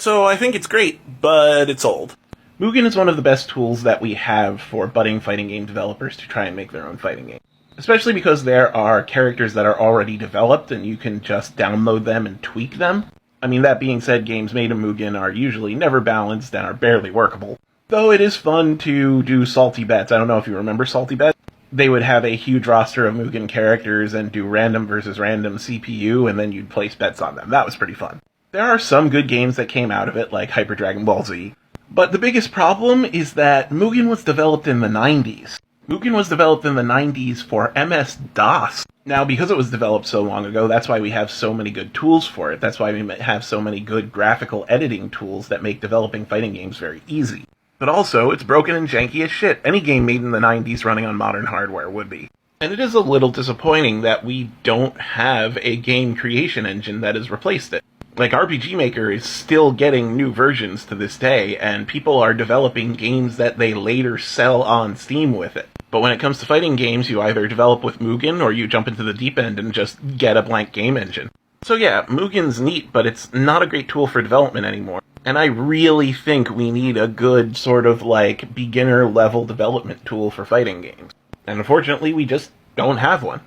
So I think it's great, but it's old. Mugen is one of the best tools that we have for budding fighting game developers to try and make their own fighting game. Especially because there are characters that are already developed and you can just download them and tweak them. I mean, that being said, games made in Mugen are usually never balanced and are barely workable. Though it is fun to do salty bets. I don't know if you remember salty bets. They would have a huge roster of Mugen characters and do random versus random CPU, and then you'd place bets on them. That was pretty fun. There are some good games that came out of it, like Hyper Dragon Ball Z. But the biggest problem is that Mugen was developed in the 90s. Mugen was developed in the 90s for MS-DOS. Now, because it was developed so long ago, that's why we have so many good tools for it. That's why we have so many good graphical editing tools that make developing fighting games very easy. But also, it's broken and janky as shit. Any game made in the 90s running on modern hardware would be. And it is a little disappointing that we don't have a game creation engine that has replaced it. Like, RPG Maker is still getting new versions to this day, and people are developing games that they later sell on Steam with it. But when it comes to fighting games, you either develop with Mugen, or you jump into the deep end and just get a blank game engine. So yeah, Mugen's neat, but it's not a great tool for development anymore. And I really think we need a good sort of, like, beginner-level development tool for fighting games. And unfortunately, we just don't have one.